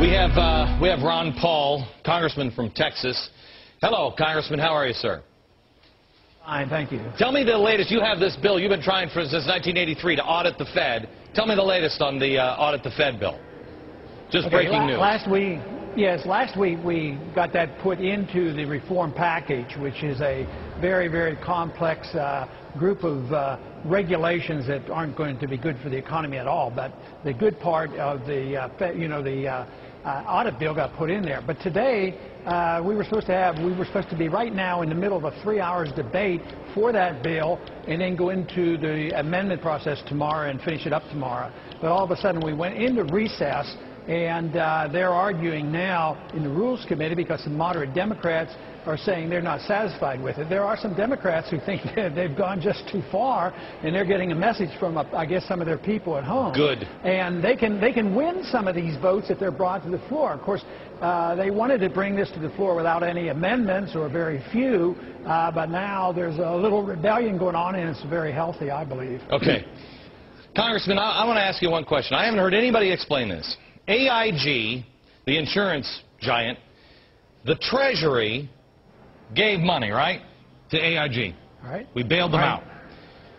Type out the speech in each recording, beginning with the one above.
We have Ron Paul, Congressman from Texas. Hello, Congressman. How are you, sir? Fine, thank you. Tell me the latest. You have this bill. You've been trying since 1983 to audit the Fed. Tell me the latest on the audit the Fed bill. Just breaking news. Last week we got that put into the reform package, which is a very, very complex group of regulations that aren't going to be good for the economy at all. But the good part of the audit bill got put in there. But today we were supposed to be right now in the middle of a 3 hours debate for that bill, and then go into the amendment process tomorrow and finish it up tomorrow. But all of a sudden we went into recess, and they're arguing now in the Rules Committee because some moderate Democrats are saying they're not satisfied with it. There are some Democrats who think they've gone just too far, and they're getting a message from, I guess, some of their people at home. Good. And they can win some of these votes if they're brought to the floor. Of course, they wanted to bring this to the floor without any amendments, or very few, but now there's a little rebellion going on, and it's very healthy, I believe. Okay. Congressman, I want to ask you one question. I haven't heard anybody explain this. AIG, the insurance giant, the Treasury gave money, right, to AIG. Right. We bailed them out.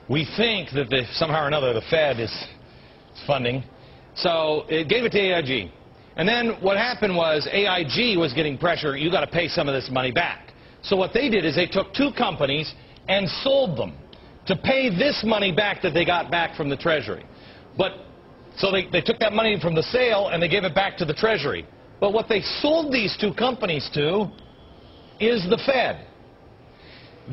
We think that somehow or another the Fed is funding. So it gave it to AIG. And then what happened was AIG was getting pressure. You got to pay some of this money back. So what they did is they took two companies and sold them to pay this money back that they got back from the Treasury. So they took that money from the sale and they gave it back to the Treasury. But what they sold these two companies to is the Fed.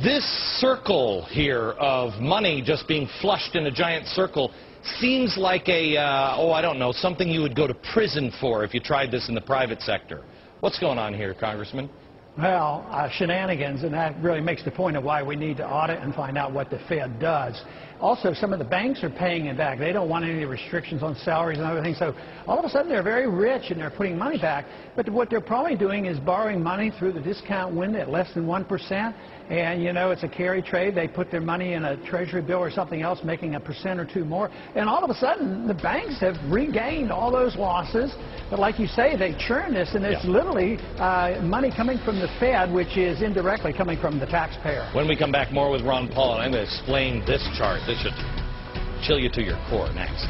This circle here of money just being flushed in a giant circle seems like I don't know, something you would go to prison for if you tried this in the private sector. What's going on here, Congressman? Well, shenanigans, and that really makes the point of why we need to audit and find out what the Fed does. Also, some of the banks are paying it back. They don't want any restrictions on salaries and other things. So all of a sudden they're very rich and they're putting money back. But what they're probably doing is borrowing money through the discount window at less than 1%. And, you know, it's a carry trade. They put their money in a Treasury bill or something else, making 1% or 2% more. And all of a sudden, the banks have regained all those losses. But like you say, they churn this, and it's literally money coming from the Fed, which is indirectly coming from the taxpayer. When we come back, more with Ron Paul, and I'm going to explain this chart. This should chill you to your core. Next.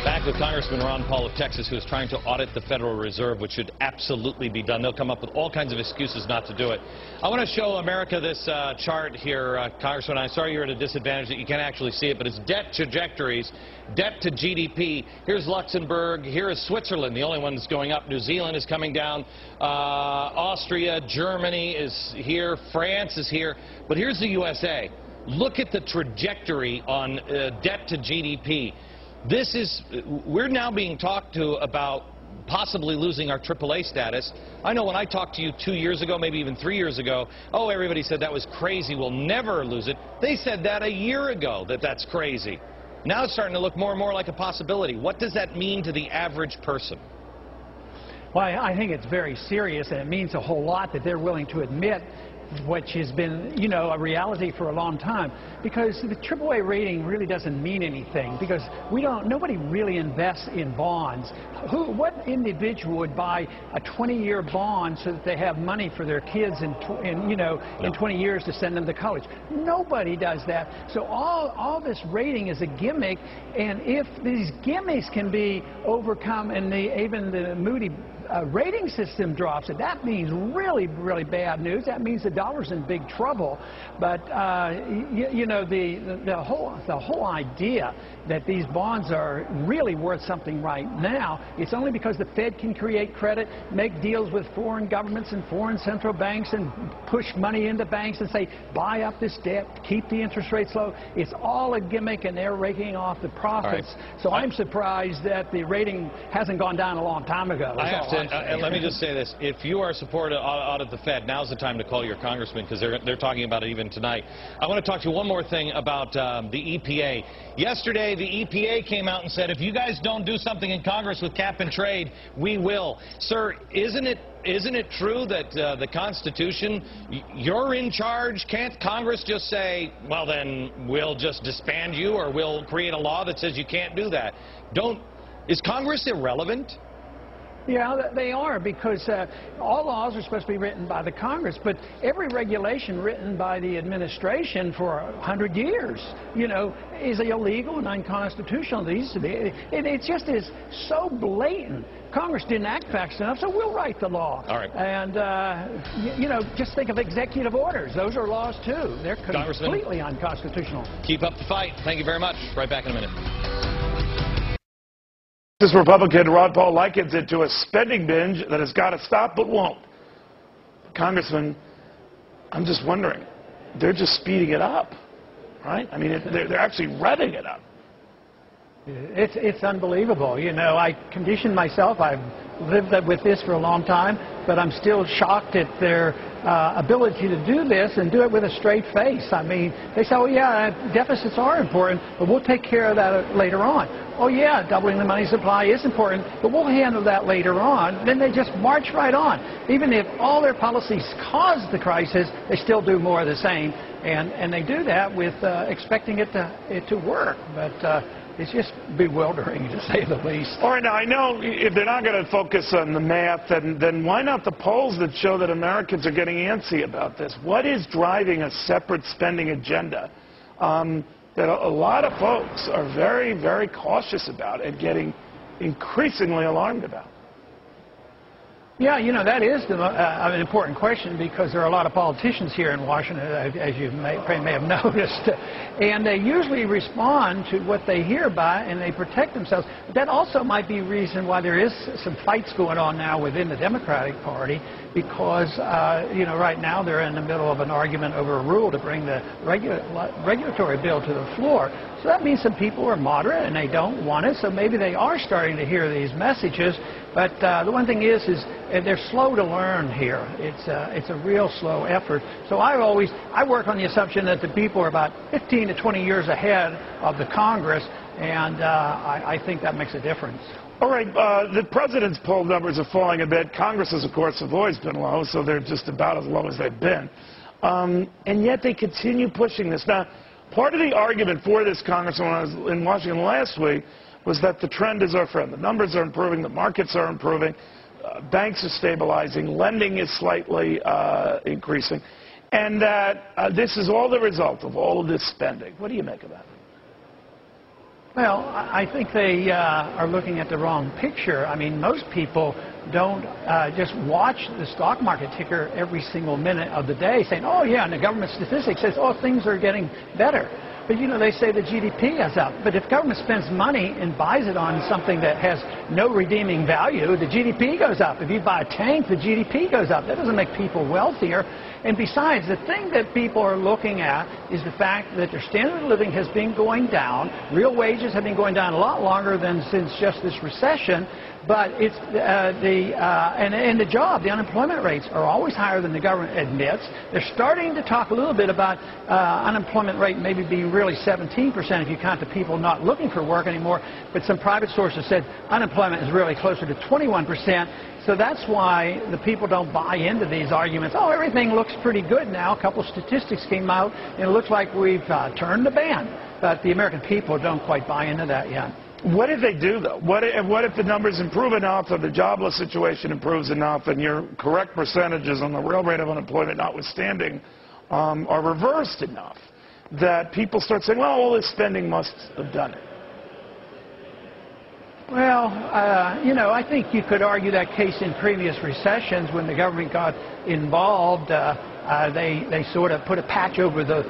Back with Congressman Ron Paul of Texas, who is trying to audit the Federal Reserve, which should absolutely be done. They'll come up with all kinds of excuses not to do it. I want to show America this chart here, Congressman. I'm sorry you're at a disadvantage that you can't actually see it, but it's debt trajectories, debt to GDP. Here's Luxembourg. Here is Switzerland, the only one that's going up. New Zealand is coming down. Austria, Germany is here. France is here. But here's the USA. Look at the trajectory on debt to GDP. We're now being talked to about possibly losing our AAA status. I know when I talked to you 2 years ago, maybe even 3 years ago, oh, everybody said that was crazy, we'll never lose it. They said that a year ago, that's crazy. Now it's starting to look more and more like a possibility. What does that mean to the average person? Well, I think it's very serious, and it means a whole lot that they're willing to admit, which has been, you know, a reality for a long time, because the AAA rating really doesn't mean anything, because nobody really invests in bonds. What individual would buy a 20-year bond so that they have money for their kids in 20 years to send them to college? Nobody does that. So all this rating is a gimmick, and if these gimmicks can be overcome and even the Moody rating system drops, and that means really, really bad news. That means the dollar's in big trouble. But the whole idea that these bonds are really worth something right now, it's only because the Fed can create credit, make deals with foreign governments and foreign central banks, and push money into banks and say, buy up this debt, keep the interest rates low. It's all a gimmick, and they're raking off the profits. Right. So I'm surprised that the rating hasn't gone down a long time ago. Let me just say this. If you are supportive to audit the Fed, now's the time to call your congressman, because they're talking about it even tonight. I want to talk to you one more thing about the EPA. Yesterday, the EPA came out and said, if you guys don't do something in Congress with cap and trade, we will. Sir, isn't it true that the Constitution, you're in charge? Can't Congress just say, well, then we'll just disband you, or we'll create a law that says you can't do that? Is Congress irrelevant? Yeah, they are, because all laws are supposed to be written by the Congress, but every regulation written by the administration for 100 years, is illegal and unconstitutional. It needs to be. It just is so blatant. Congress didn't act fast enough, so we'll write the law. All right. And, just think of executive orders. Those are laws, too. They're completely unconstitutional. Keep up the fight. Thank you very much. Right back in a minute. This Republican Ron Paul likens it to a spending binge that has got to stop but won't. Congressman, I'm just wondering, they're just speeding it up, right? I mean, they're actually revving it up. It's unbelievable. I conditioned myself. I've lived with this for a long time, but I'm still shocked at their ability to do this and do it with a straight face. I mean, they say, oh, yeah, deficits are important, but we'll take care of that later on. Oh, yeah, doubling the money supply is important, but we'll handle that later on. Then they just march right on. Even if all their policies caused the crisis, they still do more of the same. And they do that with expecting it to work. But it's just bewildering, to say the least. All right, now, I know if they're not going to focus on the math, then why not the polls that show that Americans are getting antsy about this? What is driving a separate spending agenda that a lot of folks are very, very cautious about and getting increasingly alarmed about? Yeah, that is an important question, because there are a lot of politicians here in Washington, as you may have noticed, and they usually respond to what they hear by, and they protect themselves. But that also might be a reason why there is some fights going on now within the Democratic Party, because, right now they're in the middle of an argument over a rule to bring the regulatory bill to the floor. So that means some people are moderate and they don't want it, so maybe they are starting to hear these messages. But the one thing is they're slow to learn here. It's a real slow effort. So I work on the assumption that the people are about 15 to 20 years ahead of the Congress, and I think that makes a difference. All right, the president's poll numbers are falling a bit. Congress's, of course, have always been low, so they're just about as low as they've been. And yet they continue pushing this. Now, part of the argument for this, Congressman, when I was in Washington last week, was that the trend is our friend. The numbers are improving, the markets are improving, banks are stabilizing, lending is slightly increasing, and that this is all the result of all of this spending. What do you make of that? Well, I think they are looking at the wrong picture. I mean, most people don't just watch the stock market ticker every single minute of the day saying, oh, yeah, and the government statistics says, oh, things are getting better. But, they say the GDP is up. But if government spends money and buys it on something that has no redeeming value, the GDP goes up. If you buy a tank, the GDP goes up. That doesn't make people wealthier. And besides, the thing that people are looking at is the fact that their standard of living has been going down. Real wages have been going down a lot longer than since just this recession. But it's and the unemployment rates are always higher than the government admits. They're starting to talk a little bit about unemployment rate maybe being really 17% if you count the people not looking for work anymore. But some private sources said unemployment is really closer to 21%. So that's why the people don't buy into these arguments. Oh, everything looks pretty good now. A couple of statistics came out, and it looks like we've turned the band. But the American people don't quite buy into that yet. What did they do, though? What if the numbers improve enough, or the jobless situation improves enough, and your correct percentages on the real rate of unemployment notwithstanding are reversed enough that people start saying, well, all this spending must have done it? Well, I think you could argue that case in previous recessions when the government got involved. They sort of put a patch over the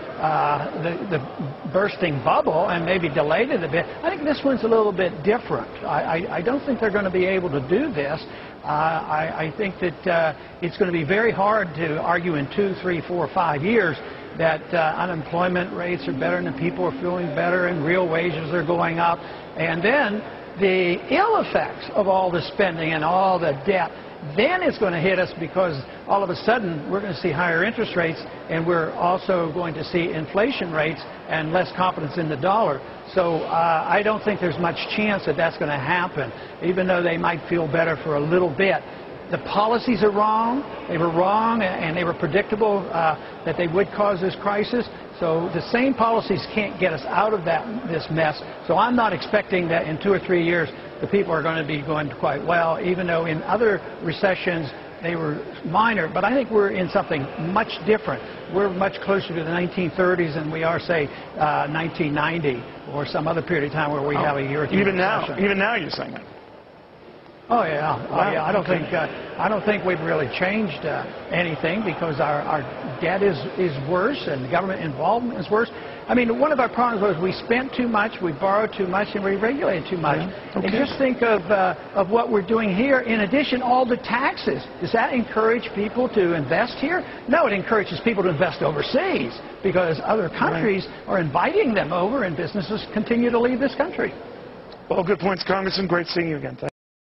bursting bubble and maybe delayed it a bit. I think this one's a little bit different. I don't think they're going to be able to do this. I think that it's going to be very hard to argue in 2, 3, 4, 5 years that unemployment rates are better and the people are feeling better and real wages are going up. And then the ill effects of all the spending and all the debt, then it's going to hit us, because all of a sudden we're going to see higher interest rates, and we're also going to see inflation rates and less confidence in the dollar. So I don't think there's much chance that that's going to happen, even though they might feel better for a little bit. The policies are wrong. They were wrong, and they were predictable that they would cause this crisis. So the same policies can't get us out of this mess. So I'm not expecting that in 2 or 3 years the people are going to be going quite well, even though in other recessions they were minor. But I think we're in something much different. We're much closer to the 1930s than we are, say, 1990 or some other period of time where we have a year or two recession. Even now you're saying that? Oh yeah, I don't think we've really changed anything, because our debt is worse and the government involvement is worse. I mean, one of our problems was we spent too much, we borrowed too much, and we regulated too much. And just think of what we're doing here. In addition, all the taxes. Does that encourage people to invest here? No, it encourages people to invest overseas, because other countries are inviting them over, and businesses continue to leave this country. Well, good points, Congressman. Great seeing you again. Thank you.